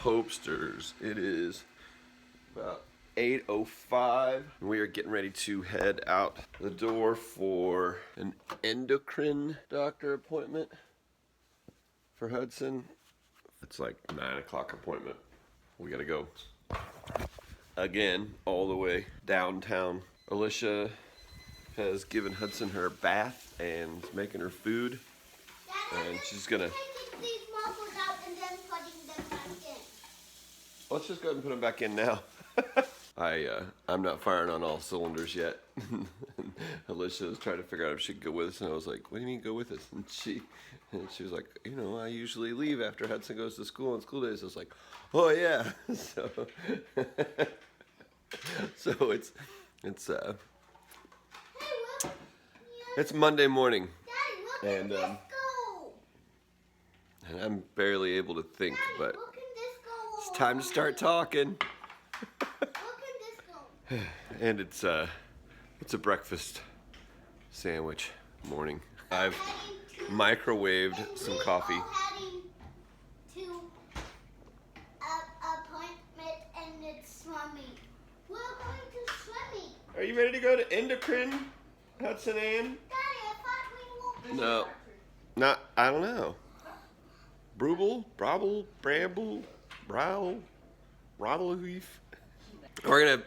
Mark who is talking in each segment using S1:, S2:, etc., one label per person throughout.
S1: Hopesters. It is about 8:05. We are getting ready to head out the door for an endocrine doctor appointment for Hudsyn. It's like 9 o'clock appointment. We gotta go again all the way downtown. Alicia has given Hudsyn her bath and making her food, and she's gonna.
S2: These marbles out and then putting them back in.
S1: Let's just go ahead and put them back in now. I'm not firing on all cylinders yet. Alicia was trying to figure out if she could go with us, and I was like, "What do you mean go with us?" And she was like, "You know, I usually leave after Hudsyn goes to school on school days." I was like, "Oh yeah." So it's Monday morning,
S2: Daddy,
S1: and
S2: look at this go.
S1: and I'm barely able to think,
S2: Daddy,
S1: but
S2: look at this go.
S1: it's time to start talking.
S2: Look at this go.
S1: And it's a breakfast sandwich morning. I've microwaved some coffee.
S2: We're heading to an appointment and it's swimming. We're going to swimming.
S1: Are you ready to go to endocrine, Hudsyn Ann?
S2: Daddy, I thought we won't.
S1: No, not. I don't know. Brubble, Brabble, Bramble, Browl, Rottleheath. We're gonna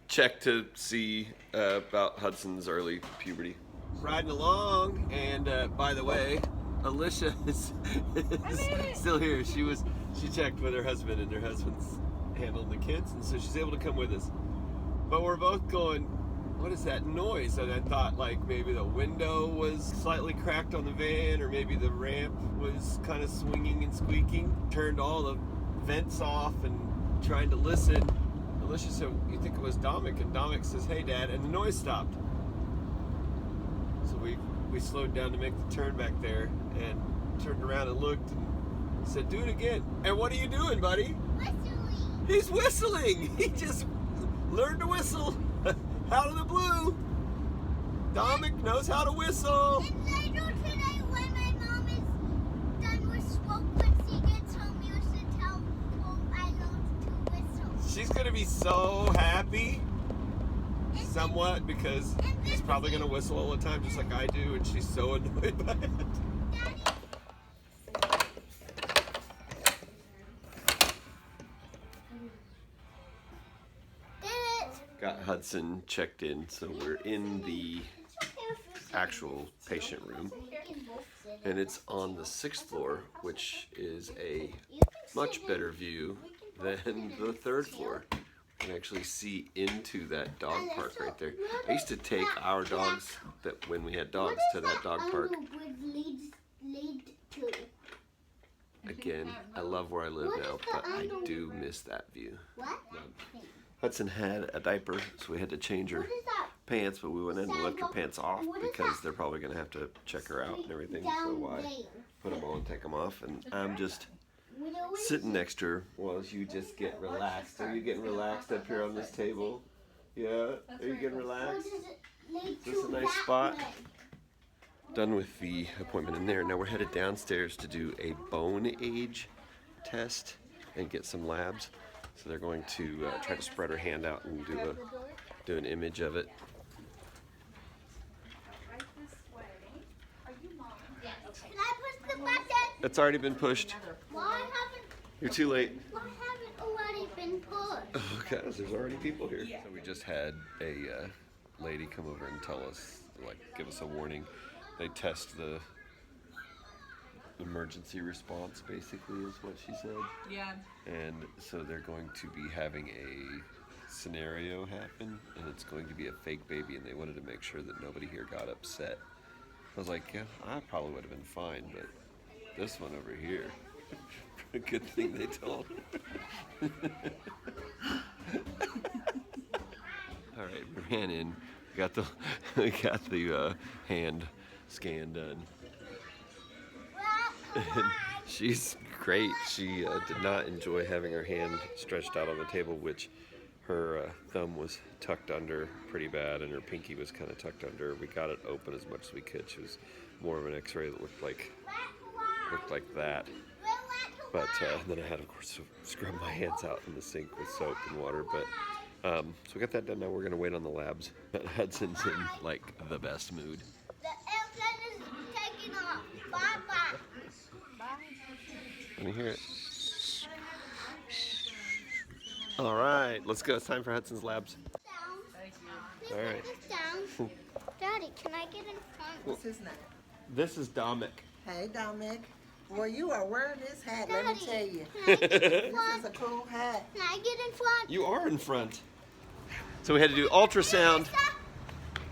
S1: check to see about Hudson's early puberty. Riding along, and by the way, Alicia is still here. She checked with her husband, and her husband's handling the kids, and so she's able to come with us. But we're both going, what is that noise? And I thought like maybe the window was slightly cracked on the van, or maybe the ramp was kind of swinging and squeaking. Turned all the vents off and trying to listen. Alicia said, "You think it was Damek?" And Damek says, "Hey Dad," and the noise stopped. So we slowed down to make the turn back there and turned around and looked and said, "Do it again." And what are you doing, buddy?
S2: Whistling.
S1: He's whistling. He just learned to whistle out of the blue. Damek knows how to whistle.
S2: And later today, when my mom is done with school, when she gets home, you should tell her I learned to whistle.
S1: She's gonna be so happy, somewhat, because he's probably gonna whistle all the time, just like I do, and she's so annoyed by it. Got Hudsyn checked in, so we're in the actual patient room, and it's on the 6th floor, which is a much better view than the 3rd floor. You can actually see into that dog park right there. I used to take our dogs, that when we had dogs, to that dog park. Again, I love where I live now, but I do miss that view. Hudsyn had a diaper, so we had to change her pants, but we went in and left her pants off because they're probably going to have to check her out and everything, so why put them on and take them off. And I'm just sitting next to her while you just get relaxed. Are you getting relaxed up here on this table? Yeah? Are you getting relaxed? Is this a nice spot? Done with the appointment in there. Now we're headed downstairs to do a bone age test and get some labs. So they're going to try to spread her hand out and do an image of it.
S2: Can I push the button?
S1: It's already been pushed.
S2: Why haven't?
S1: You're too late.
S2: Why haven't already been pushed?
S1: Okay, there's already people here. So we just had a lady come over and tell us, like, give us a warning. They test the emergency response, basically, is what she said.
S3: Yeah.
S1: And so they're going to be having a scenario happen, and it's going to be a fake baby, and they wanted to make sure that nobody here got upset. I was like, yeah, I probably would have been fine, but this one over here, a good thing they told. All right, we ran in, we got the hand scan done. And she's great. She did not enjoy having her hand stretched out on the table, which her thumb was tucked under pretty bad, and her pinky was kind of tucked under. We got it open as much as we could. She was more of an X-ray that looked like that. But then I had, of course, to scrub my hands out in the sink with soap and water. But so we got that done. Now we're gonna wait on the labs. Hudson's in like the best mood.
S2: The airplane is taking off. Bye-bye.
S1: Can you hear it? All right, let's go. It's time for Hudson's labs.
S2: Down. Please
S1: All
S2: put
S1: right.
S2: this down. Daddy, can I get in front?
S3: What's his name?
S1: This is Damek.
S3: Hey, Damek. Boy, you are wearing this hat, let me
S2: Daddy,
S3: tell you.
S2: Can I get in
S3: This is
S2: front?
S3: a cool hat.
S2: Can I get in front?
S1: You are in front. So we had to do ultrasound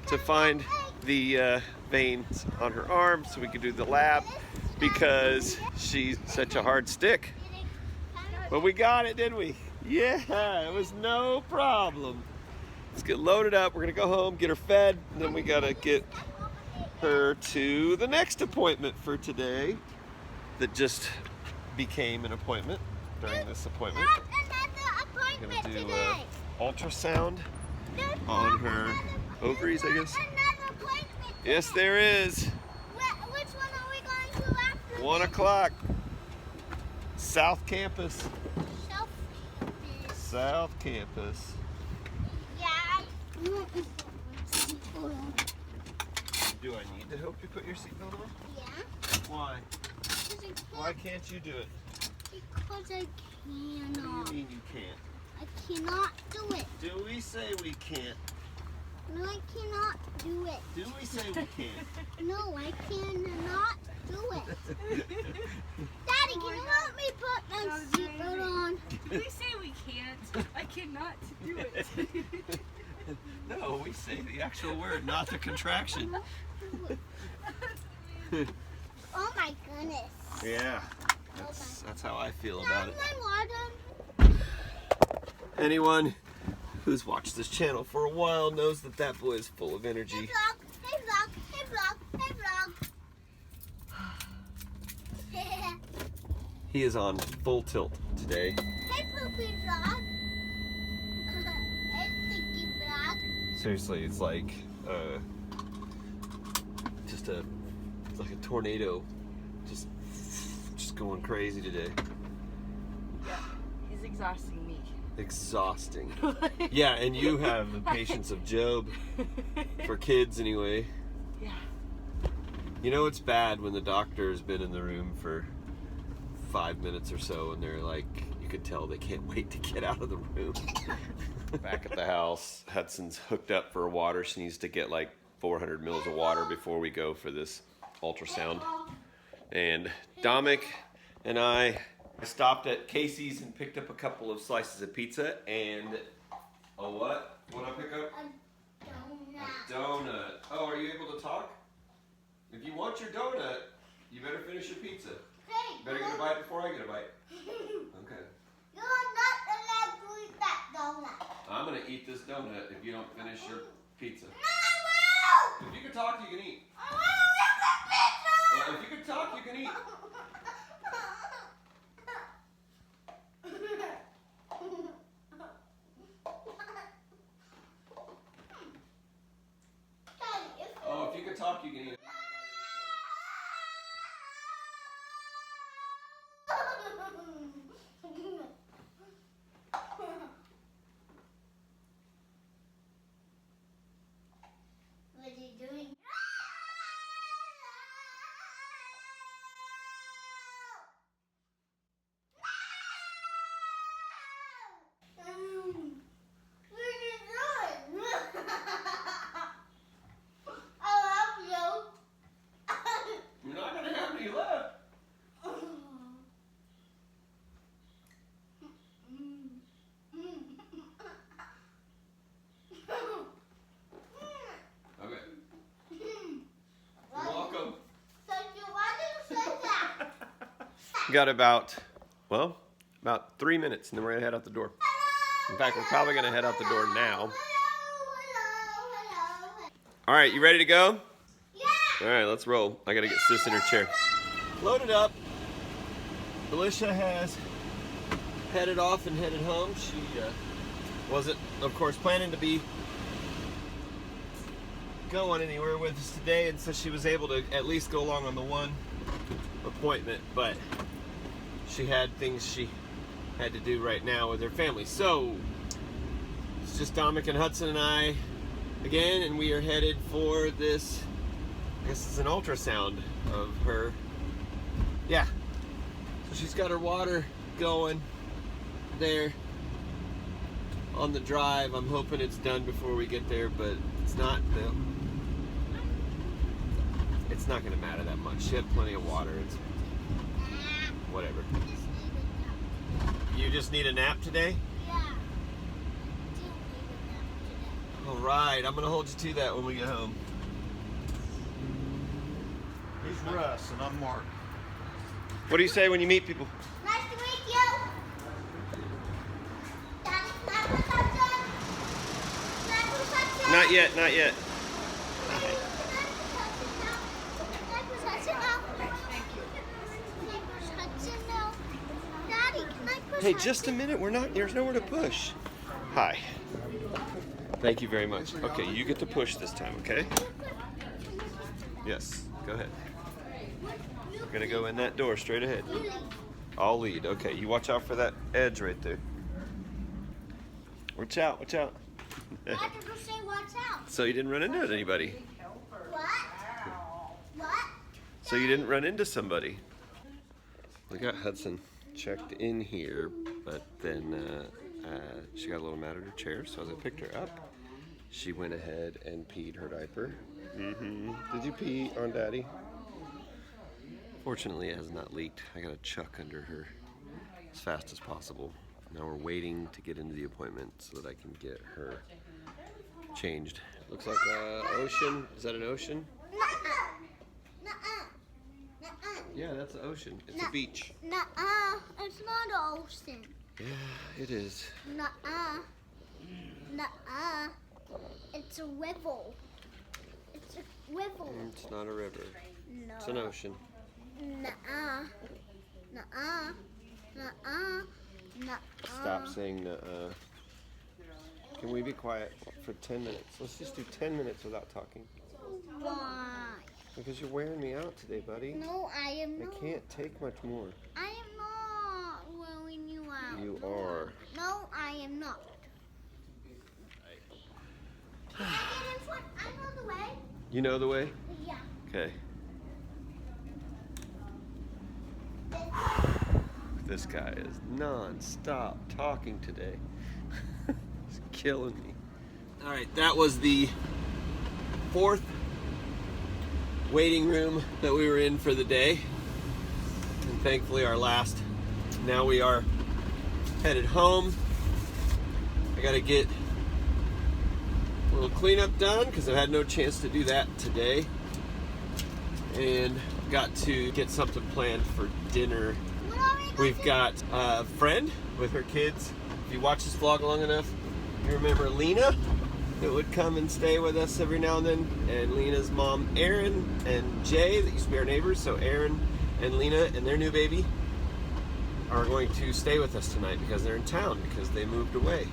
S1: to find the veins on her arm so we could do the lab because she's such a hard stick. But we got it, didn't we? Yeah, it was no problem. Let's get loaded up. We're gonna go home, get her fed, and then we gotta get her to the next appointment for today that just became an appointment during this appointment.
S2: That's another
S1: We're
S2: appointment
S1: gonna do
S2: today.
S1: ultrasound
S2: There's
S1: on her
S2: another-
S1: ovaries, I guess.
S2: Another appointment
S1: Yes,
S2: today.
S1: there is.
S2: Which one are we going to after?
S1: 1 o'clock. South Campus.
S2: Self-
S1: South Campus.
S2: Yeah. Hold on.
S1: Do I need to help you put your seatbelt on?
S2: Yeah.
S1: Why?
S2: Because I
S1: Why
S2: can't.
S1: can't you do it?
S2: Because I
S1: What do you
S2: cannot.
S1: mean you can't?
S2: I cannot do it.
S1: Do we say we can't?
S2: No, I cannot do it.
S1: Do we say we can't?
S2: No, I cannot do it. Daddy, can you help me put my seatbelt on?
S4: Did we say we can't? I cannot do it.
S1: No, we say the actual word, not the contraction.
S2: Oh my goodness.
S1: Yeah, that's how I feel about it.
S2: My water.
S1: Anyone who's watched this channel for a while knows that that boy is full of
S2: Hey
S1: energy.
S2: vlog, hey vlog, hey vlog, hey vlog.
S1: He is on full tilt today.
S2: Hey poopy vlog. Hey sticky vlog.
S1: Seriously, it's like just it's like a tornado, just going crazy today.
S4: Yeah, he's exhausting me.
S1: Exhausting. Yeah, and you have the patience of Job for kids anyway.
S4: Yeah.
S1: You know it's bad when the doctor has been in the room for 5 minutes or so and they're like, you could tell they can't wait to get out of the room. Back at the house, Hudson's hooked up for water. She needs to get like 400 mils of water before we go for this ultrasound. And Damek and I stopped at Casey's and picked up a couple of slices of pizza and a what? What'd I pick up?
S2: A
S1: A
S2: donut.
S1: donut. Oh, are you able to talk? If you want your donut, you better finish your pizza.
S2: Hey,
S1: Better get a bite before I get a bite. Okay.
S2: You're not allowed to eat that donut.
S1: I'm gonna eat this donut if you don't finish your pizza.
S2: No, I will!
S1: If you can talk, you can eat.
S2: I will eat the pizza!
S1: Well, if you can talk, you can eat.
S2: Daddy, if
S1: Oh, if you can talk, you can eat.
S2: What are you doing? What are you doing? I love
S1: You're not gonna have any left. Okay. You're welcome.
S2: Why did you say that?
S1: Got about 3 minutes, and then we're gonna head out the door. In fact, we're probably gonna head out the door now.
S2: Hello.
S1: All right, you ready to go?
S2: Yeah.
S1: All right, let's roll. I gotta get Sis in her chair. Loaded up. Alicia has headed off and headed home. She wasn't, of course, planning to be going anywhere with us today, and so she was able to at least go along on the one appointment. But she had things she had to do right now with her family. So it's just Damek and Hudsyn and I again, and we are headed for this, I guess it's an ultrasound of her. Yeah, so she's got her water going there on the drive. I'm hoping it's done before we get there, but it's not. It's not gonna matter that much. She had plenty of water. It's whatever. You just need a nap today?
S2: Yeah. Do need a nap today.
S1: All right, I'm gonna hold you to that when we get home.
S5: He's Russ and I'm Mark.
S1: What do you say when you meet people?
S2: Nice to meet you. Daddy, can I push up, John? Can I push up, John?
S1: Not yet, not yet. Hey, just a minute. We're not. There's nowhere to push. Hi. Thank you very much. Okay, you get to push this time. Okay. Yes. Go ahead. We're gonna go in that door straight ahead. I'll lead. Okay. You watch out for that edge right there. Watch out. Watch out.
S2: Why did you say watch out?
S1: So you didn't run into anybody.
S2: What? What?
S1: So you didn't run into somebody. We got Hudsyn checked in here, but then she got a little mad at her chair, so as I picked her up, she went ahead and peed her diaper. Did you pee on Daddy? Fortunately, it has not leaked. I got a chuck under her as fast as possible. Now we're waiting to get into the appointment so that I can get her changed. Looks like an ocean. Is that an ocean? Yeah, that's the ocean. It's a beach.
S2: Nuh-uh. It's not an ocean.
S1: Yeah, it is.
S2: Nuh-uh. Nuh-uh. It's a river. It's a river.
S1: It's not a river.
S2: No.
S1: It's an ocean.
S2: Nuh-uh. Nuh-uh. Nuh-uh. Nuh-uh.
S1: Stop saying nuh-uh. Can we be quiet for 10 minutes? Let's just do 10 minutes without talking.
S2: Why?
S1: Because you're wearing me out today, buddy.
S2: No, I am not.
S1: I can't take much more.
S2: I am not wearing you out.
S1: You are.
S2: No, I am not. Can I get in front? I know the way.
S1: You know the way?
S2: Yeah.
S1: Okay. This guy is non-stop talking today. He's killing me. All right, that was the 4th waiting room that we were in for the day, and thankfully our last. Now we are headed home. I gotta get a little cleanup done because I've had no chance to do that today, and got to get something planned for dinner. We've got a friend with her kids. If you watch this vlog long enough, you remember Lena, that would come and stay with us every now and then, and Lena's mom Erin and Jay that used to be our neighbors. So Erin and Lena and their new baby are going to stay with us tonight because they're in town because they moved away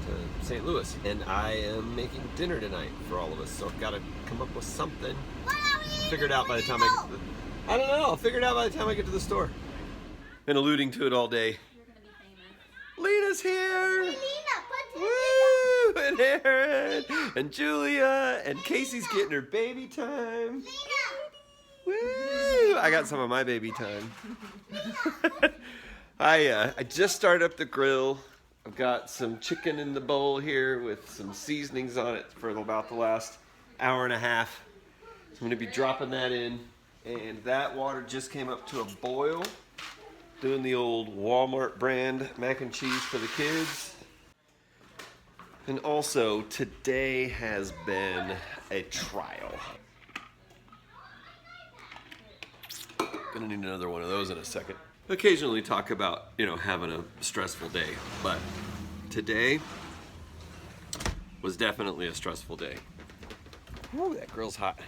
S1: to St. Louis, and I am making dinner tonight for all of us, so I've got to come up with something. Figure it out by the time I get to the, I don't know, I'll figure it out by the time I get to the store. Been alluding to it all day. Lena's here!
S2: Lena, put
S1: Woo! And Aaron, and Julia, and Casey's getting her baby time. Woo! I got some of my baby time. I just started up the grill. I've got some chicken in the bowl here with some seasonings on it for about the last hour and a half. So I'm gonna be dropping that in, and that water just came up to a boil. Doing the old Walmart brand mac and cheese for the kids. And also, today has been a trial. Gonna need another one of those in a second. Occasionally talk about, having a stressful day, but today was definitely a stressful day. Ooh, that grill's hot.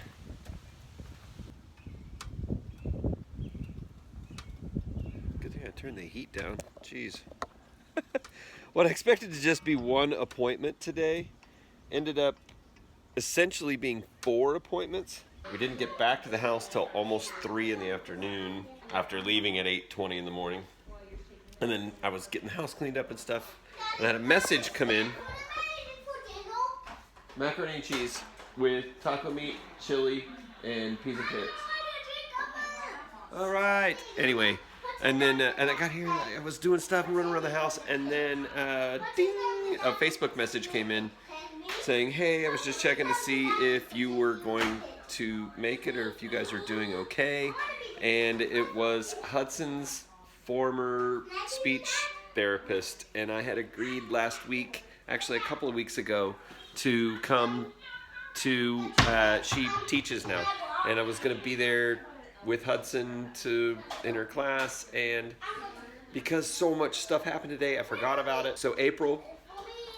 S1: Good thing I turned the heat down. Jeez. What I expected to just be one appointment today ended up essentially being 4 appointments. We didn't get back to the house till almost 3 in the afternoon after leaving at 8:20 in the morning. And then I was getting the house cleaned up and stuff. And I had a message come in. Macaroni and cheese with taco meat, chili, and pizza kits. All right. Anyway, and then and I got here. I was doing stuff and running around the house, and then ding, a Facebook message came in saying, "Hey, I was just checking to see if you were going to make it or if you guys are doing okay." And it was Hudson's former speech therapist, and I had agreed last week, actually a couple of weeks ago, to come to, she teaches now, and I was going to be there with Hudsyn in her class, and because so much stuff happened today, I forgot about it. So April,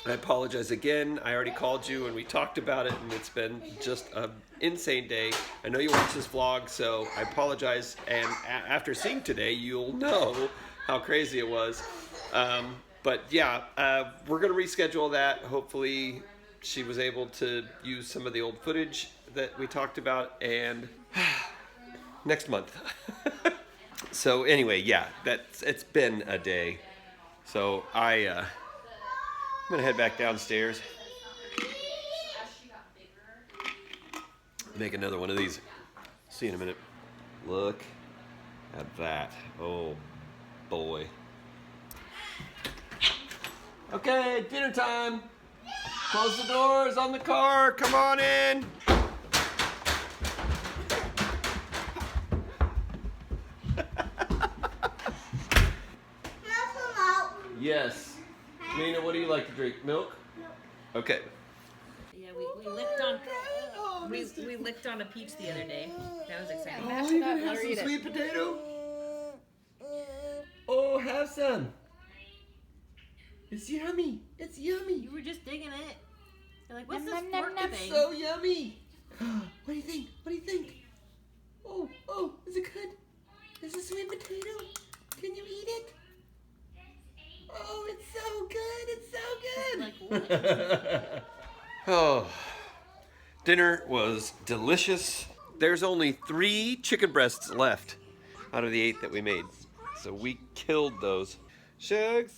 S1: I apologize again. I already called you and we talked about it, and it's been just an insane day. I know you watch this vlog, so I apologize, and after seeing today, you'll know how crazy it was. But yeah, we're gonna reschedule that. Hopefully she was able to use some of the old footage that we talked about, and next month. So anyway, yeah, it's been a day. So I'm gonna head back downstairs, make another one of these. See you in a minute. Look at that. Oh boy. Okay, dinner time. Close the doors on the car. Come on in. Yes. Mina, what do you like to drink? Milk? Okay.
S4: Yeah, we licked on we licked on a peach the other day. That was exciting.
S1: Oh, you gonna have some sweet potato? Oh, have some. It's yummy. It's yummy.
S4: You were just digging it. You're like, what's this
S2: Nom, nom,
S4: fork
S2: nom,
S4: thing?
S1: It's so yummy. What do you think? What do you think? Oh, is it good? Is it sweet potato? Can you eat it? Oh, it's so good. It's so good.
S4: Like,
S1: Oh, dinner was delicious. There's only 3 chicken breasts left out of the 8 that we made. So we killed those. Shugs,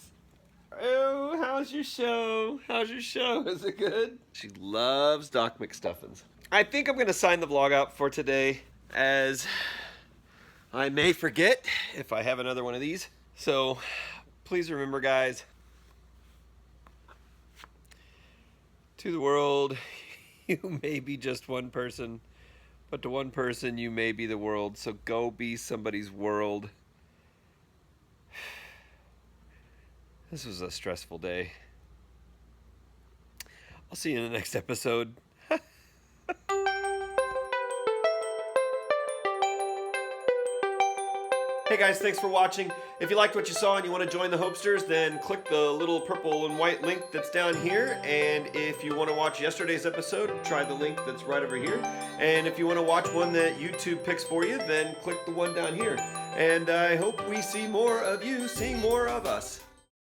S1: oh, how's your show? How's your show? Is it good? She loves Damek stuffings. I think I'm gonna sign the vlog out for today, as I may forget if I have another one of these. So please remember, guys, to the world, you may be just one person, but to one person, you may be the world. So go be somebody's world. This was a stressful day. I'll see you in the next episode. Hey guys, thanks for watching. If you liked what you saw and you want to join the Hopesters, then click the little purple and white link that's down here. And if you want to watch yesterday's episode, try the link that's right over here. And if you want to watch one that YouTube picks for you, then click the one down here. And I hope we see more of you seeing more of us.